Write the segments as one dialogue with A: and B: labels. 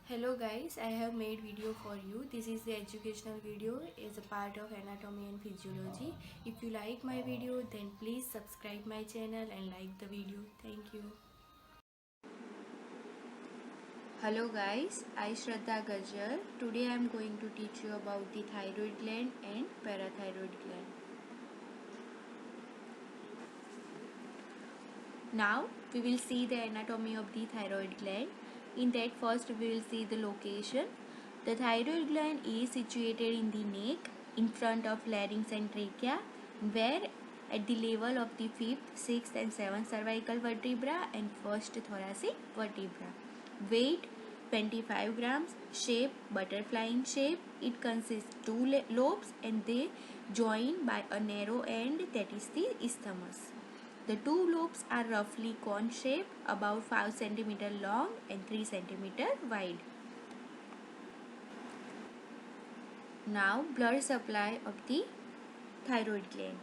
A: Hello guys, I have made video for you. This is the educational video as a part of anatomy and physiology. If you like my video then please subscribe my channel and like the video. Thank you. Hello guys, I Shraddha Gajjar. Today I am going to teach you about the thyroid gland and parathyroid gland. Now we will see the anatomy of the thyroid gland. In that first we will see the location. The thyroid gland is situated in the neck in front of larynx and trachea, where at the level of the 5th, 6th and 7th cervical vertebra and first thoracic vertebra. Weight 25 grams. Shape butterfly in shape. It consists 2 lobes and they join by a narrow end, that is the isthmus. The 2 lobes are roughly cone shaped, about 5 cm long and 3 cm wide. Now blood supply of the thyroid gland.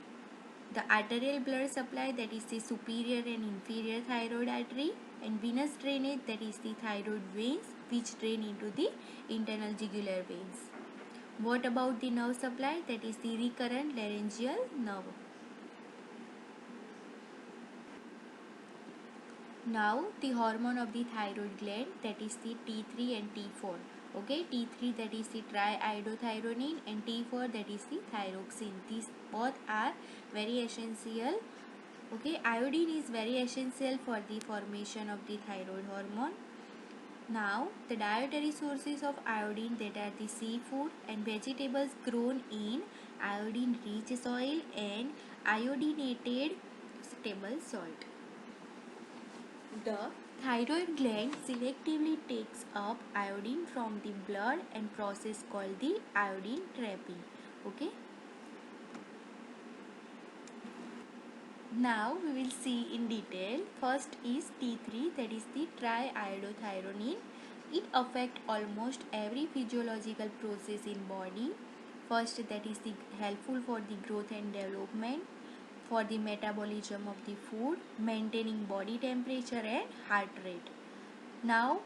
A: The arterial blood supply, that is the superior and inferior thyroid artery, and venous drainage, that is the thyroid veins which drain into the internal jugular veins. What about the nerve supply? That is the recurrent laryngeal nerve. Now the hormone of the thyroid gland, that is the T3 and T4. Okay, T3 that is the triiodothyronine and T4 that is the thyroxine. These both are very essential. Okay, iodine is very essential for the formation of the thyroid hormone. Now the dietary sources of iodine, that are the seafood and vegetables grown in iodine rich soil and iodinated table salt. The thyroid gland selectively takes up iodine from the blood and process called the iodine trapping. Okay. Now we will see in detail. First is T3, that is the triiodothyronine. It affects almost every physiological process in body. First, that is the helpful for the growth and development, for the metabolism of the food, maintaining body temperature and heart rate. Now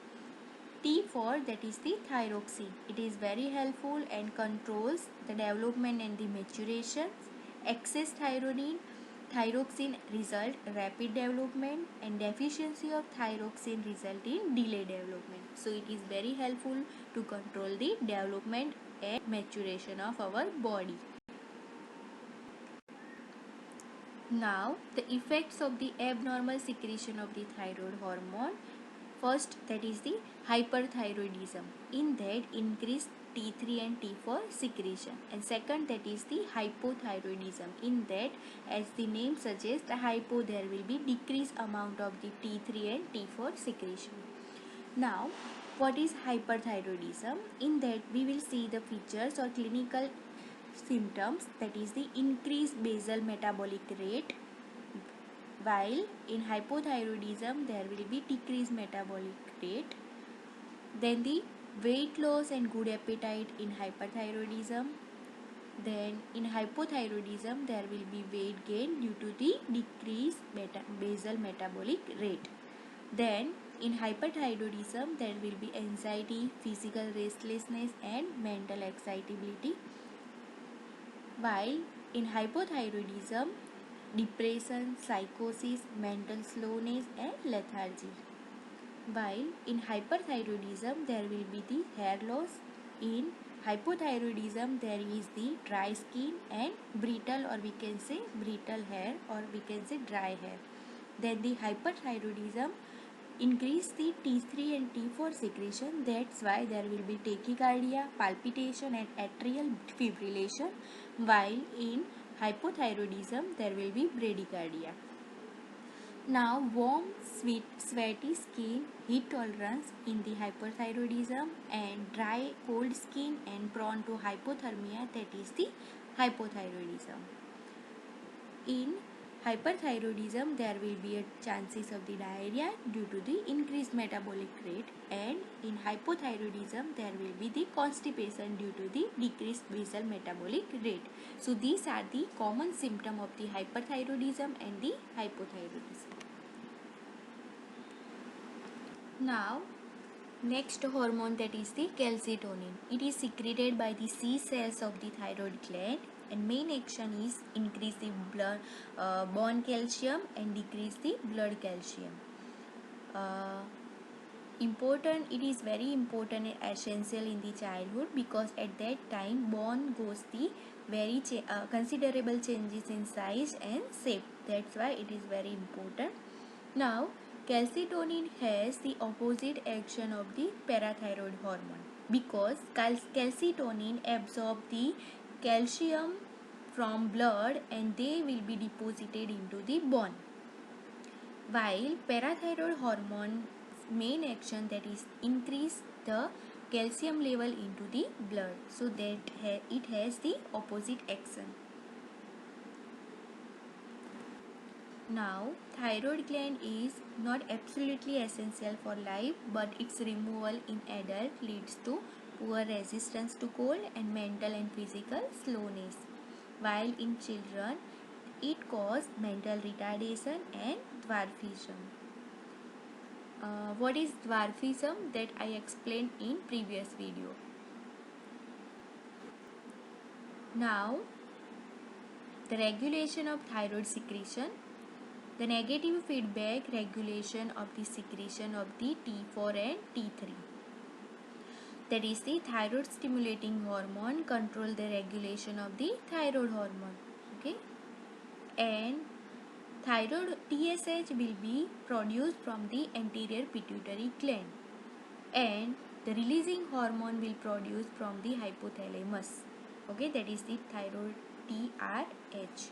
A: T4, that is the thyroxine. It is very helpful and controls the development and the maturation. Excess thyroxine result rapid development, and deficiency of thyroxine result in delayed development. So it is very helpful to control the development and maturation of our body. Now the effects of the abnormal secretion of the thyroid hormone. First, that is the hyperthyroidism. In that, increased T3 and T4 secretion. And second, that is the hypothyroidism. In that, as the name suggests, hypo, there will be decreased amount of the T3 and T4 secretion. Now, what is hyperthyroidism? In that, we will see the features or clinical symptoms, that is the increased basal metabolic rate, while in hypothyroidism there will be decreased metabolic rate. Then the weight loss and good appetite in hyperthyroidism. Then in hypothyroidism there will be weight gain due to the decreased basal metabolic rate. Then in hyperthyroidism there will be anxiety, physical restlessness and mental excitability, while in hypothyroidism depression, psychosis, mental slowness and lethargy. While in hyperthyroidism there will be the hair loss. In hypothyroidism there is the dry skin and brittle, or we can say brittle hair, or we can say dry hair. Then the hyperthyroidism increase the T3 and T4 secretion. That's why there will be tachycardia, palpitation and atrial fibrillation, while in hypothyroidism there will be bradycardia. Now warm, sweaty skin, heat tolerance in the hyperthyroidism, and dry, cold skin and prone to hypothermia, that is the hypothyroidism. In hyperthyroidism there will be a chances of the diarrhea due to the increased metabolic rate, and in hypothyroidism there will be the constipation due to the decreased basal metabolic rate. So these are the common symptoms of the hyperthyroidism and the hypothyroidism. Now Next hormone, that is the calcitonin. It is secreted by the C cells of the thyroid gland, and main action is increase the bone calcium and decrease the blood calcium. Uh, Important, it is very important and essential in the childhood, because at that time bone goes the very considerable changes in size and shape. That's why it is very important. Now, calcitonin has the opposite action of the parathyroid hormone, because calcitonin absorb the calcium from blood and they will be deposited into the bone, while parathyroid hormone main action, that is increase the calcium level into the blood, so that it has the opposite action. Now, thyroid gland is not absolutely essential for life, but its removal in adult leads to poor resistance to cold and mental and physical slowness, while in children it causes mental retardation and dwarfism. What is dwarfism? That I explained in previous video. Now, the regulation of thyroid secretion. The negative feedback regulation of the secretion of the T4 and T3. That is, the thyroid stimulating hormone control the regulation of the thyroid hormone. Okay, and thyroid TSH will be produced from the anterior pituitary gland, and the releasing hormone will produce from the hypothalamus. Okay, that is the thyroid TRH.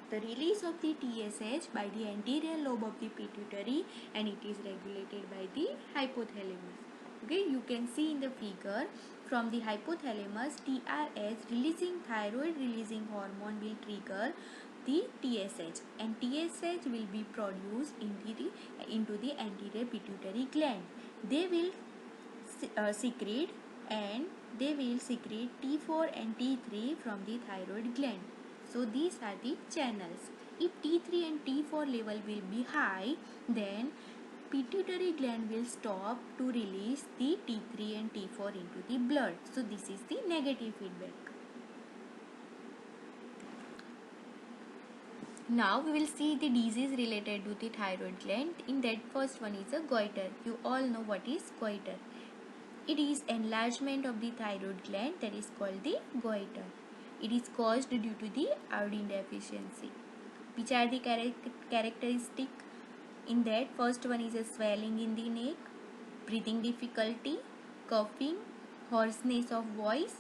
A: The release of the TSH by the anterior lobe of the pituitary, and it is regulated by the hypothalamus. Okay, you can see in the figure, from the hypothalamus, TRH releasing thyroid releasing hormone will trigger the TSH, and TSH will be produced into the anterior pituitary gland. They will secrete, and they will secrete T4 and T3 from the thyroid gland. So these are the channels. If T3 and T4 level will be high, then pituitary gland will stop to release the T3 and T4 into the blood. So this is the negative feedback. Now we will see the disease related to the thyroid gland. In that, first one is a goiter. You all know what is goiter. It is enlargement of the thyroid gland, that is called the goiter. It is caused due to the iodine deficiency. Which are the characteristic? In that, first one is a swelling in the neck, breathing difficulty, coughing, hoarseness of voice,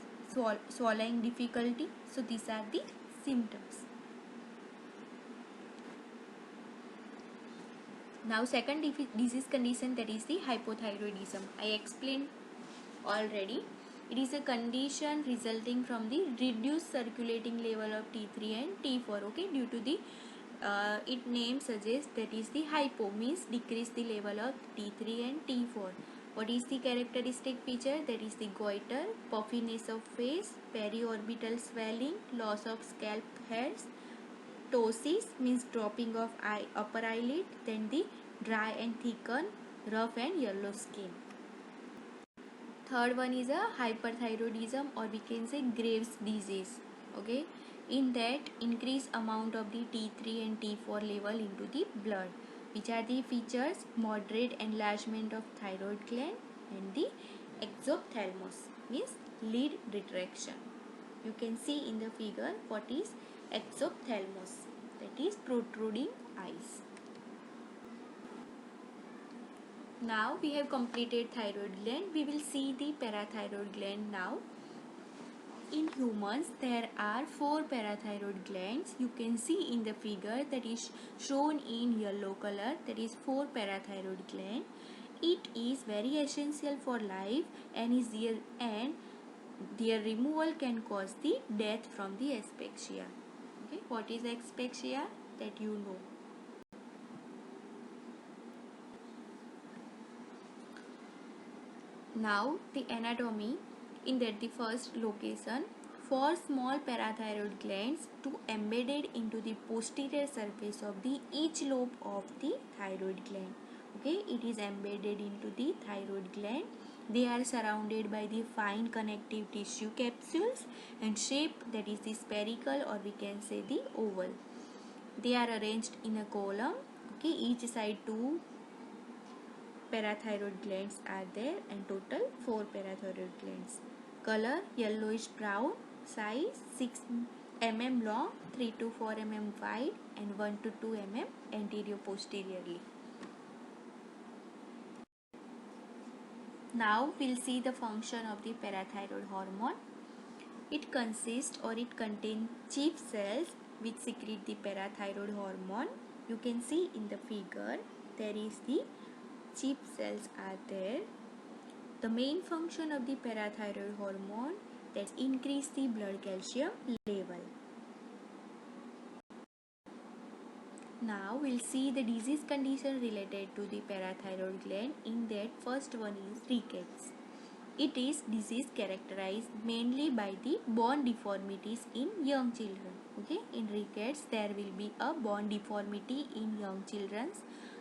A: swallowing difficulty. So these are the symptoms. Now, second disease condition, that is the hypothyroidism. I explained already. It is a condition resulting from the reduced circulating level of T3 and T4. Okay, due to the its name suggests, that is the hypo means decrease the level of T3 and T4. What is the characteristic feature? That is the goiter, puffiness of face, periorbital swelling, loss of scalp hairs, ptosis means dropping of upper eyelid, then the dry and thickened, rough and yellow skin. Third one is a hyperthyroidism, or we can say Graves' disease. Okay, in that, increased amount of the T3 and T4 level into the blood. Which are the features? Moderate enlargement of thyroid gland and the exophthalmos means lid retraction. You can see in the figure what is exophthalmos, that is protruding eyes. Now we have completed thyroid gland. We will see the parathyroid gland now. In humans, there are 4 parathyroid glands. You can see in the figure, that is shown in yellow color, that is 4 parathyroid gland. It is very essential for life, and their removal can cause the death from the asphyxia. Okay, what is asphyxia? That you know. Now the anatomy. In that, the first location, 4 small parathyroid glands to embedded into the posterior surface of the each lobe of the thyroid gland. Okay, it is embedded into the thyroid gland. They are surrounded by the fine connective tissue capsules and shape that is the spherical, or we can say the oval. They are arranged in a column. Okay, each side two parathyroid glands are there, and total 4 parathyroid glands. Color yellowish brown. Size 6 mm long, 3 to 4 mm wide, and 1 to 2 mm anterior posteriorly. Now we'll see the function of the parathyroid hormone. It consists, or it contains chief cells which secrete the parathyroid hormone. You can see in the figure there is the chief cells are there. The main function of the parathyroid hormone, that increase the blood calcium level. Now we'll see the disease condition related to the parathyroid gland. In that, first one is rickets. It is disease characterized mainly by the bone deformities in young children. Okay, in rickets there will be a bone deformity in young children.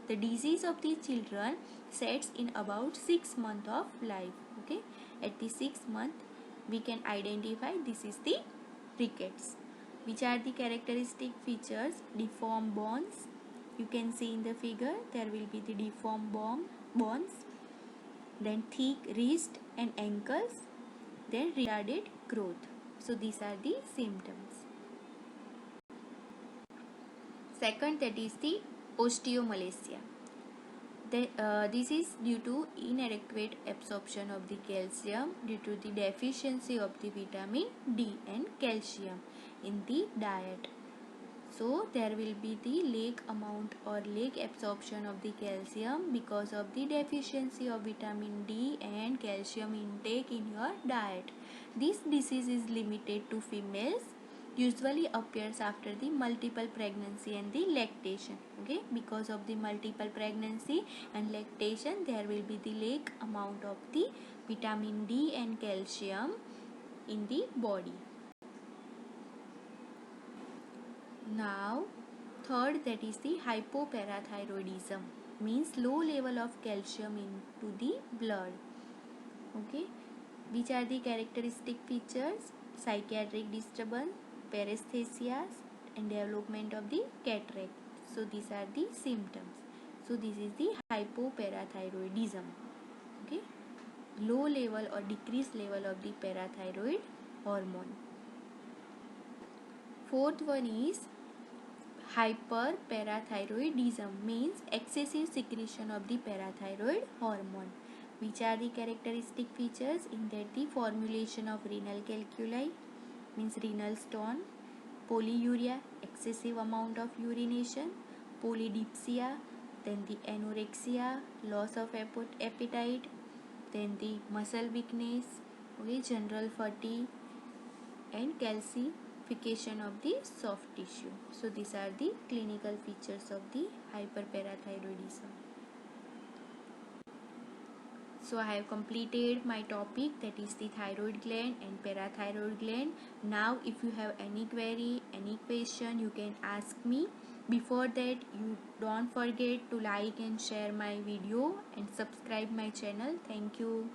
A: The disease of the children sets in about 6 months of life. Okay, at the 6th month we can identify this is the rickets. Which are the characteristic features? Deformed bones. You can see in the figure there will be the deformed bones. Then thick wrist and ankles. Then retarded growth. So these are the symptoms. Second, that is the osteomalacia. This is due to inadequate absorption of the calcium due to the deficiency of the vitamin D and calcium in the diet. So there will be the lack amount or lack absorption of the calcium because of the deficiency of vitamin D and calcium intake in your diet. This disease is limited to females, usually appears after the multiple pregnancy and the lactation. Okay, because of the multiple pregnancy and lactation there will be the lack amount of the vitamin D and calcium in the body. Now third, that is the hypoparathyroidism, means low level of calcium into the blood. Okay, which are the characteristic features? Psychiatric disturbance, paresthesia, and development of the cataract. So these are the symptoms. So this is the hypoparathyroidism. Okay, low level or decreased level of the parathyroid hormone. Fourth one is hyperparathyroidism, means excessive secretion of the parathyroid hormone. Which are the characteristic features? In that, the formulation of renal calculi, means renal stone, polyuria, excessive amount of urination, polydipsia, then the anorexia, loss of appetite, then the muscle weakness, okay, general fatigue, and calcification of the soft tissue. So these are the clinical features of the hyperparathyroidism. So I have completed my topic, that is the thyroid gland and parathyroid gland. Now if you have any query, any question, you can ask me. Before that, you don't forget to like and share my video and subscribe my channel. Thank you.